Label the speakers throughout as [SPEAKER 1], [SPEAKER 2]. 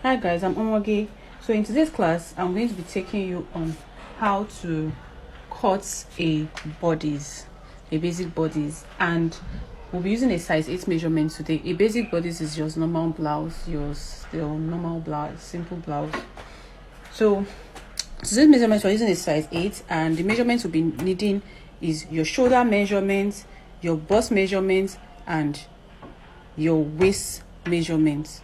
[SPEAKER 1] Hi guys, I'm Omoge. So in today's class, I'm going to be taking you on how to cut a basic bodice, and we'll be using a size 8 measurement today. A basic bodice is just normal blouse, your normal blouse, simple blouse. So today's measurements, we're using a size 8, and the measurements we'll be needing is your shoulder measurement, your bust measurement, and your waist measurement.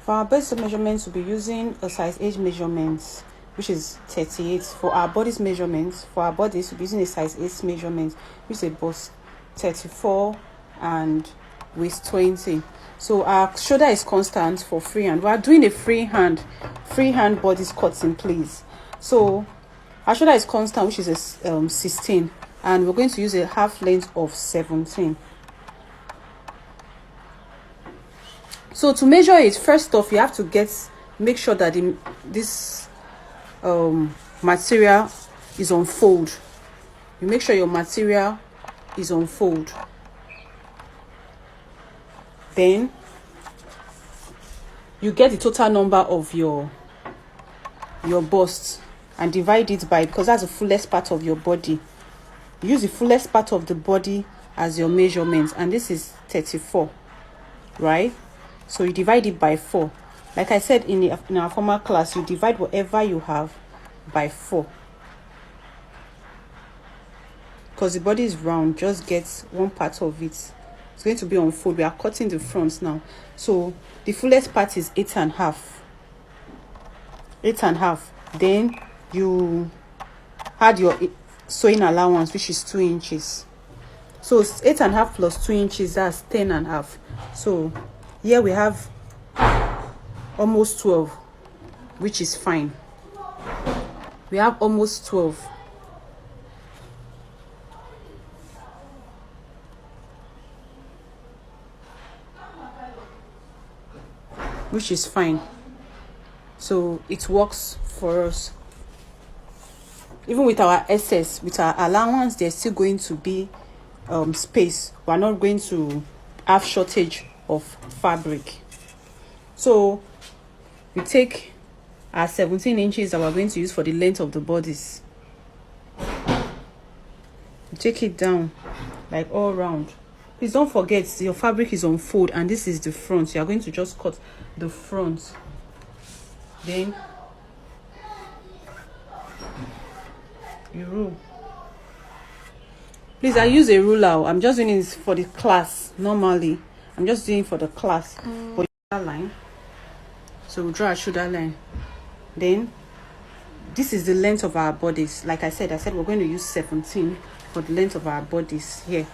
[SPEAKER 1] For our bust measurements, we'll be using a size 8 measurement, which is 38. For our bodice measurements, we'll be using a size 8 measurement, which is a bust 34 and waist 20. So our shoulder is constant for freehand. We are doing a freehand bodice cutting, please. So our shoulder is constant, which is a 16, and we're going to use a half length of 17. So to measure it, first off, you have to make sure that this material is on fold. You make sure your material is on fold. Then you get the total number of your bust and divide it by, because that's the fullest part of your body. Use the fullest part of the body as your measurement, and this is 34, right? So you divide it by 4. Like I said in our former class, you divide whatever you have by 4. Because the body is round, just get one part of it. It's going to be on fold. We are cutting the fronts now. So the fullest part is 8.5. 8.5. Then you add your sewing allowance, which is 2 inches. So 8.5 plus 2 inches, that's 10.5. So here we have almost 12, which is fine. We have almost 12. Which is fine. So it works for us. Even with our excess, with our allowance, there's still going to be space. We're not going to have shortage of fabric. So we take our 17 inches that we're going to use for the length of the bodice. Take it down like all round. Please don't forget your fabric is on fold, and this is the front. You are going to just cut the front. Then you rule. Please, I use a ruler. I'm just doing this for the class. Normally I'm just doing for the class. For shoulder line, so we'll draw a shoulder line. Then this is the length of our bodies. Like I said we're going to use 17 for the length of our bodies here.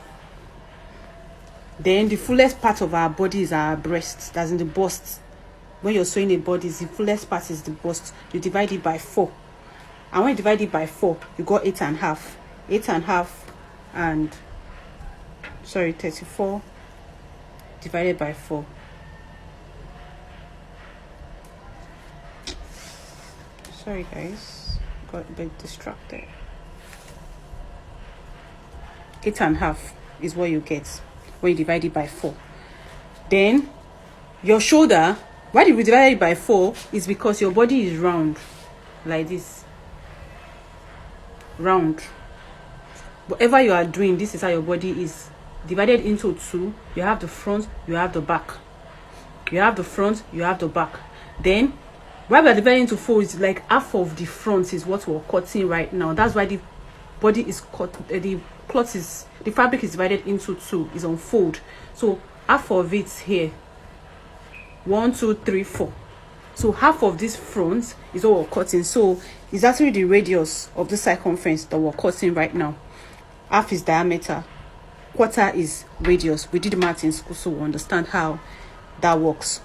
[SPEAKER 1] Then the fullest part of our body is our breast. That's in the bust. When you're sewing a body, the fullest part is the bust. You divide it by 4, and when you divide it by 4, you got 8.5. 8.5 and 34 divided by 4. Sorry guys, got a bit distracted. 8.5 is what you get when you divide it by 4. Then your shoulder, why did we divide it by 4? Is because your body is round, like this. Round. Whatever you are doing, this is how your body is divided into 2. You have the front, you have the back. You have the front, you have the back. Then why we are dividing into 4 is like half of the front is what we're cutting right now. That's why the body is cut. The fabric is divided into 2, is on fold. So half of it here, 1 2 3 4. So half of this front is what we're cutting. So it's actually the radius of the circumference that we're cutting right now. Half is diameter, quarter is radius. We did math in school, so we understand how that works.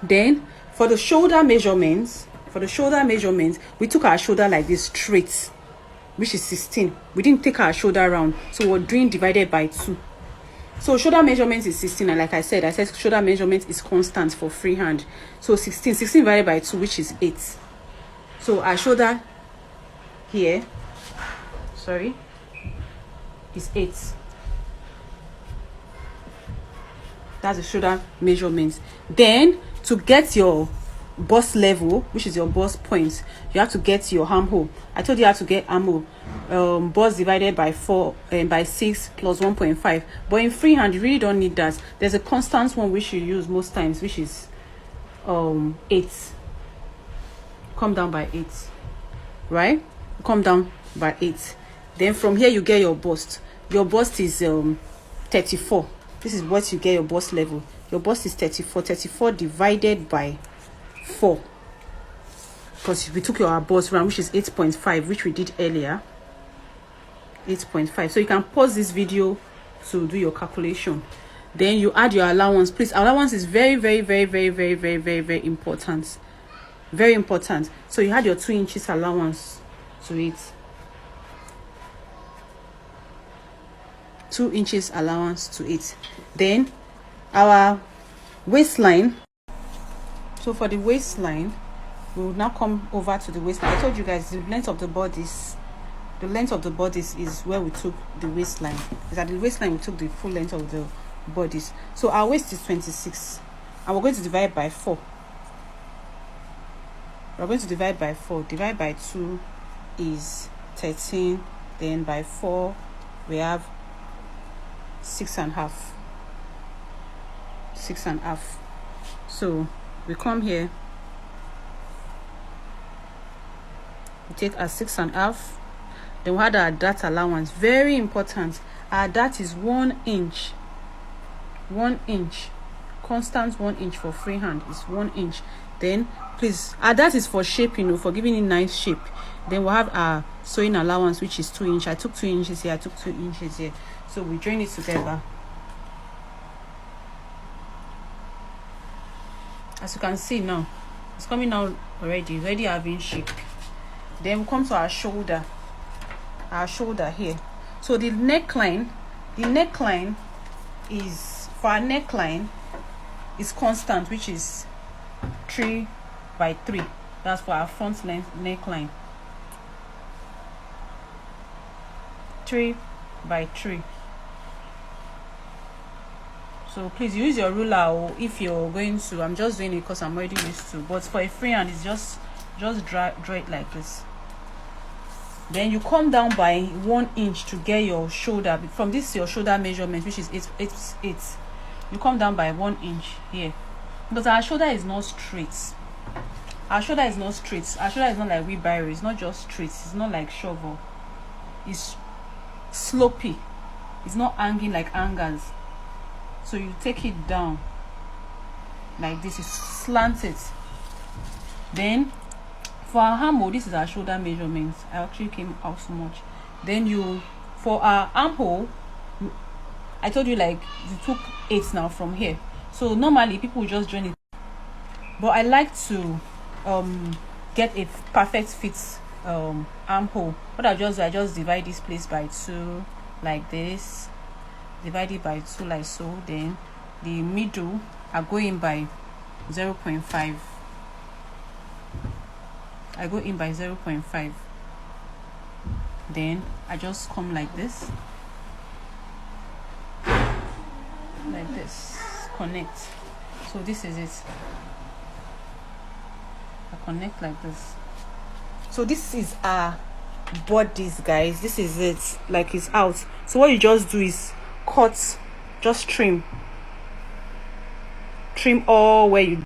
[SPEAKER 1] Then for the shoulder measurements, we took our shoulder like this straight, which is 16. We didn't take our shoulder round, so we're doing divided by 2. So shoulder measurement is 16, and like I said shoulder measurement is constant for freehand. So 16 divided by 2, which is 8. So our shoulder here, is 8. That's the shoulder measurement. Then to get your bust level, which is your bust point, you have to get your armhole. I told you how to get armhole. Bust divided by 4 and by 6 plus 1.5. But in freehand, you really don't need that. There's a constant one which you use most times, which is 8. Come down by 8, right? Come down by 8. Then from here you get your bust. Your bust is 34. This is what you get your bust level. Your bust is 34. 34 divided by 4, because we took your bust round, which is 8.5, which we did earlier. 8.5. So you can pause this video to do your calculation. Then you add your allowance. Please, allowance is very important. Very important. So you add your 2 inches allowance to it. 2 inches allowance to it. Then our waistline. So for the waistline, we will now come over to the waistline. I told you guys the length of the bodice. The length of the bodice is where we took the waistline. Is at the waistline we took the full length of the bodice. So our waist is 26, and we're going to divide by 4. We're going to divide by 4. Divide by 2 is 13. Then by 4 we have 6.5. 6.5. So we come here, we take our 6.5. Then we had our dart allowance. Very important. Our dart is 1 inch. 1 inch. Constant 1 inch for freehand is 1 inch. Then please, our dart is for shaping, for giving it nice shape. Then we'll have our sewing allowance, which is 2 inch. I took 2 inches here, I took 2 inches here. So we join it together. As you can see now, it's coming out already having shape. Then we come to our shoulder here. So the neckline is, for our neckline, is constant, which is 3 by 3. That's for our front length neckline. 3 by 3. So please use your ruler, or if you're going to, I'm just doing it because I'm already used to, but for a freehand it's just draw it like this. Then you come down by 1 inch to get your shoulder. From this your shoulder measurement, which is 8, you come down by 1 inch here, because our shoulder is not straight. Our shoulder is not straight. Our shoulder is not like wheelbarrow. It's not just straight. It's not like shovel. It's slopey. It's not hanging like hangers. So you take it down like this, you slant it. Then for our armhole, this is our shoulder measurements. I actually came out so much. Then you, for our armhole, I told you like you took 8 now from here. So normally people will just join it, but I like to get a perfect fit armhole. What I just divide this place by 2 like this. Divide it by 2 like so. Then the middle I go in by 0.5. I go in by 0.5. Then I just come like this, connect. So this is it. I connect like this. So this is our bodice, guys. This is it, like it's out. So what you just do is cut, just trim all where you